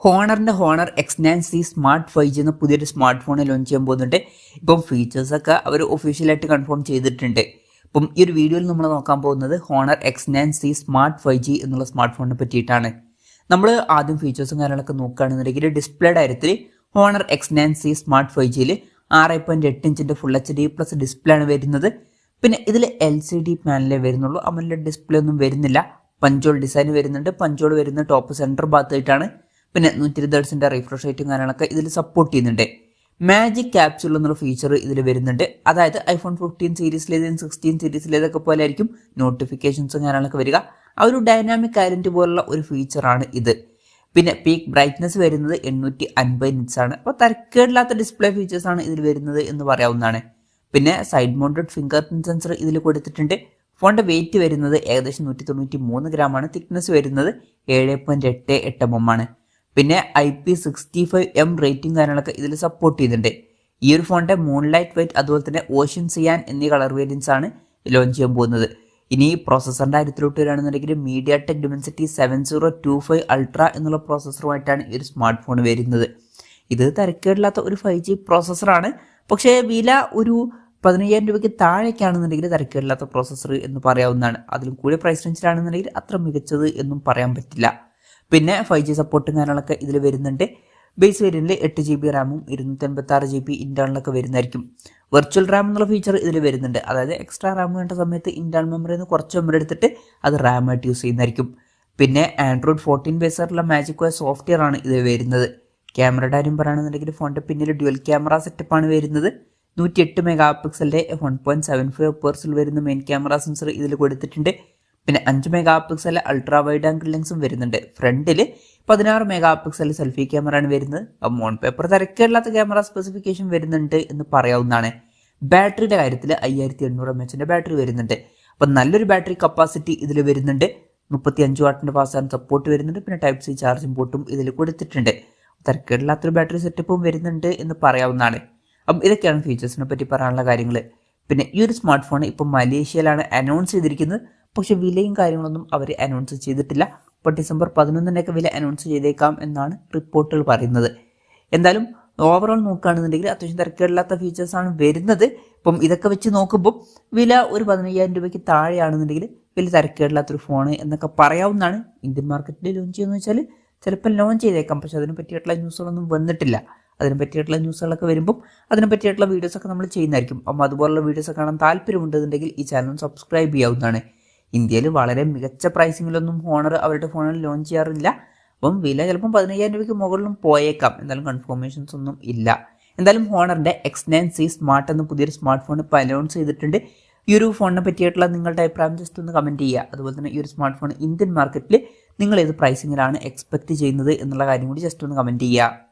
ഹോണറിൻ്റെ honour X9C smart 5G എന്ന പുതിയൊരു smart phone launch ചെയ്യാൻ പോകുന്നുണ്ട്. ഇപ്പം ഫീച്ചേഴ്സൊക്കെ അവർ ഒഫീഷ്യലായിട്ട് കൺഫേം ചെയ്തിട്ടുണ്ട്. ഇപ്പം ഈ ഒരു വീഡിയോയിൽ നമ്മൾ നോക്കാൻ പോകുന്നത് ഹോണർ X9C സ്മാർട്ട് 5G എന്നുള്ള സ്മാർട്ട് ഫോണിനെ പറ്റിയിട്ടാണ്. നമ്മൾ ആദ്യം ഫീച്ചേഴ്സും കാര്യങ്ങളൊക്കെ നോക്കുകയാണെന്നുണ്ടെങ്കിൽ ഡിസ്പ്ലേയുടെ കാര്യത്തിൽ ഹോണർ X9C സ്മാർട്ട് 5Gയിൽ 6.8 ഇഞ്ചിൻ്റെ ഫുൾ HD പ്ലസ് ഡിസ്പ്ലേ ആണ് വരുന്നത്. പിന്നെ ഇതിൽ LCD പാനലേ വരുന്നുള്ളൂ, AMOLED ഡിസ്പ്ലേ ഒന്നും വരുന്നില്ല. പഞ്ചോൾ ഡിസൈൻ വരുന്നുണ്ട്. പഞ്ചോൾ വരുന്ന ടോപ്പ് സെൻറ്റർ ഭാഗത്തായിട്ടാണ്. പിന്നെ 120 ഹെർട്സിൻ്റെ റിഫ്രഷ് റേറ്റും കാര്യങ്ങളൊക്കെ ഇതിൽ സപ്പോർട്ട് ചെയ്യുന്നുണ്ട്. മാജിക് ക്യാപ്സ്യൂൾ എന്നുള്ള ഫീച്ചർ ഇതിൽ വരുന്നുണ്ട്. അതായത് iPhone 15 സീരീസിലേതും 16 സീരീസിലേതൊക്കെ പോലെ ആയിരിക്കും നോട്ടിഫിക്കേഷൻസും കാര്യങ്ങളൊക്കെ വരിക. ആ ഒരു ഡൈനാമിക് ഐലൻഡ് പോലുള്ള ഒരു ഫീച്ചറാണ് ഇത്. പിന്നെ പീക്ക് ബ്രൈറ്റ്നസ് വരുന്നത് 850 നിറ്റ്സ് ആണ്. അപ്പോൾ തരക്കേടില്ലാത്ത ഡിസ്പ്ലേ ഫീച്ചേഴ്സാണ് ഇതിൽ വരുന്നത് എന്ന് പറയാവുന്നതാണ്. പിന്നെ side mounted finger print sensor ഇതിൽ കൊടുത്തിട്ടുണ്ട്. ഫോണിൻ്റെ വെയിറ്റ് വരുന്നത് ഏകദേശം 193 ഗ്രാമാണ്. തിക്നെസ് വരുന്നത് 7.88 mm ആണ്. പിന്നെ IP65M റേറ്റിംഗ് കാര്യങ്ങളൊക്കെ ഇതിൽ സപ്പോർട്ട് ചെയ്യുന്നുണ്ട്. ഈ ഒരു ഫോണിൻ്റെ മൂൺലൈറ്റ് വൈറ്റ് അതുപോലെ തന്നെ ഓഷ്യൻ സിയാൻ എന്നീ കളർ വേരിയൻസ് ആണ് ലോഞ്ച് ചെയ്യാൻ പോകുന്നത്. ഇനി പ്രോസസ്സറിൻ്റെ കാര്യത്തിലോട്ട് വരികയാണെന്നുണ്ടെങ്കിൽ MediaTek Dimensity 7025 Ultra എന്നുള്ള പ്രോസസ്സറുമായിട്ടാണ് ഈ ഒരു സ്മാർട്ട് ഫോൺ വരുന്നത്. ഇത് തരക്കേടില്ലാത്ത ഒരു 5G പ്രോസസ്സറാണ്. പക്ഷേ വില ഒരു 15,000 രൂപയ്ക്ക് താഴേക്കാണെന്നുണ്ടെങ്കിൽ തരക്കേടില്ലാത്ത പ്രോസസ്സർ എന്ന് പറയാവുന്നതാണ്. അതിലും കൂടിയ പ്രൈസ് റേഞ്ചിലാണെന്നുണ്ടെങ്കിൽ അത്ര മികച്ചത് എന്നും പറയാൻ പറ്റില്ല. പിന്നെ 5G സപ്പോർട്ടും കാര്യങ്ങളൊക്കെ ഇതിൽ വരുന്നുണ്ട്. ബേസ് വേരിയൻറ്റിൽ 8GB റാമും 256GB ഇൻറ്റേർണലൊക്കെ വരുന്നതായിരിക്കും. വെർച്വൽ റാം എന്നുള്ള ഫീച്ചർ ഇതിൽ വരുന്നുണ്ട്. അതായത് എക്സ്ട്രാ റാം വേണ്ട സമയത്ത് ഇൻറ്റേർണൽ മെമ്മറിയിൽ നിന്ന് കുറച്ച് മെമ്മറി എടുത്തിട്ട് അത് റാമായിട്ട് യൂസ് ചെയ്യുന്നതായിരിക്കും. പിന്നെ Android 14 ബേസായിട്ടുള്ള മാജിക് OS സോഫ്റ്റ്വെയർ ആണ് ഇത് വരുന്നത്. ക്യാമറയുടെ കാര്യം പറയുകയാണെന്നുണ്ടെങ്കിൽ ഫോണിൻ്റെ പിന്നിൽ ഡ്യുവൽ ക്യാമറ സെറ്റപ്പാണ് വരുന്നത്. 108 മെഗാ പിക്സലിൻ്റെ 1.75 പേഴ്സിൽ വരുന്ന മെയിൻ ക്യാമറ സെൻസർ ഇതിൽ കൊടുത്തിട്ടുണ്ട്. പിന്നെ 5 mega pixel ultra wide angle ലെൻസും വരുന്നുണ്ട്. ഫ്രണ്ടിൽ 16 മെഗാ പിക്സൽ സെൽഫി ക്യാമറ ആണ് വരുന്നത്. ഓൺ പേപ്പർ തരക്കേടില്ലാത്ത ക്യാമറ സ്പെസിഫിക്കേഷൻ വരുന്നുണ്ട് എന്ന് പറയാവുന്നതാണ്. ബാറ്ററിയുടെ കാര്യത്തിൽ 5800 mAh ബാറ്ററി വരുന്നുണ്ട്. അപ്പം നല്ലൊരു ബാറ്ററി കപ്പാസിറ്റി ഇതിൽ വരുന്നുണ്ട്. 35 വാട്ടിൻ്റെ ഫാസ്റ്റ് ചാർജ് സപ്പോർട്ട് വരുന്നുണ്ട്. പിന്നെ Type C ചാർജിംഗ് പോർട്ടും ഇതിൽ കൊടുത്തിട്ടുണ്ട്. തരക്കേടില്ലാത്തൊരു ബാറ്ററി സെറ്റപ്പും വരുന്നുണ്ട് എന്ന് പറയാവുന്നതാണ്. അപ്പം ഇതൊക്കെയാണ് ഫീച്ചേഴ്സിനെ പറ്റി പറയാനുള്ള കാര്യങ്ങൾ. പിന്നെ ഈ ഒരു സ്മാർട്ട് ഫോൺ ഇപ്പം മലേഷ്യയിലാണ് അനൗൺസ് ചെയ്തിരിക്കുന്നത്. പക്ഷെ വിലയും കാര്യങ്ങളൊന്നും അവർ അനൗൺസ് ചെയ്തിട്ടില്ല. ഇപ്പോൾ December 11 വില അനൗൺസ് ചെയ്തേക്കാം എന്നാണ് റിപ്പോർട്ടുകൾ പറയുന്നത്. എന്തായാലും ഓവറോൾ നോക്കുകയാണെന്നുണ്ടെങ്കിൽ അത്യാവശ്യം തിരക്കേടില്ലാത്ത ഫീച്ചേഴ്സാണ് വരുന്നത്. ഇപ്പം ഇതൊക്കെ വെച്ച് നോക്കുമ്പോൾ വില ഒരു 15,000 രൂപയ്ക്ക് താഴെയാണെന്നുണ്ടെങ്കിൽ വലിയ തിരക്കേടില്ലാത്തൊരു ഫോൺ എന്നൊക്കെ പറയാവുന്നതാണ്. ഇന്ത്യൻ മാർക്കറ്റിൽ ലോഞ്ച് ചെയ്യുമെന്ന് വെച്ചാൽ ചിലപ്പോൾ ലോഞ്ച് ചെയ്തേക്കാം. പക്ഷെ അതിനെ പറ്റിയിട്ടുള്ള ന്യൂസുകളൊന്നും വന്നിട്ടില്ല. അതിനെ പറ്റിയിട്ടുള്ള ന്യൂസുകളൊക്കെ വരുമ്പം അതിനെ പറ്റിയിട്ടുള്ള വീഡിയോസൊക്കെ നമ്മൾ ചെയ്യുന്നതായിരിക്കും. അപ്പം അതുപോലുള്ള വീഡിയോസ് കാണാൻ താല്പര്യമുണ്ടെന്നുണ്ടെങ്കിൽ ഈ ചാനൽ സബ്സ്ക്രൈബ് ചെയ്യാവുന്നതാണ്. ഇന്ത്യയിൽ വളരെ മികച്ച പ്രൈസിങ്ങിലൊന്നും ഹോണർ അവരുടെ ഫോണിൽ ലോഞ്ച് ചെയ്യാറില്ല. അപ്പം വില ചിലപ്പം 15,000 രൂപയ്ക്ക് മുകളിലും പോയേക്കാം. എന്തായാലും കൺഫർമേഷൻസ് ഒന്നും ഇല്ല. എന്തായാലും ഹോണറിൻ്റെ X9C സ്മാർട്ട് എന്ന പുതിയൊരു സ്മാർട്ട് ഫോൺ ഇപ്പോൾ അനൗൺസ് ചെയ്തിട്ടുണ്ട്. ഈ ഒരു ഫോണിനെ പറ്റിയിട്ടുള്ള നിങ്ങളുടെ അഭിപ്രായം ജസ്റ്റ് ഒന്ന് കമൻറ്റ് ചെയ്യുക. അതുപോലെ തന്നെ ഈ ഒരു സ്മാർട്ട് ഫോൺ ഇന്ത്യൻ മാർക്കറ്റിൽ നിങ്ങൾ ഏത് പ്രൈസിങ്ങിലാണ് എക്സ്പെക്റ്റ് ചെയ്യുന്നത് എന്നുള്ള കാര്യം കൂടി ജസ്റ്റ് ഒന്ന് കമൻറ്റ് ചെയ്യുക.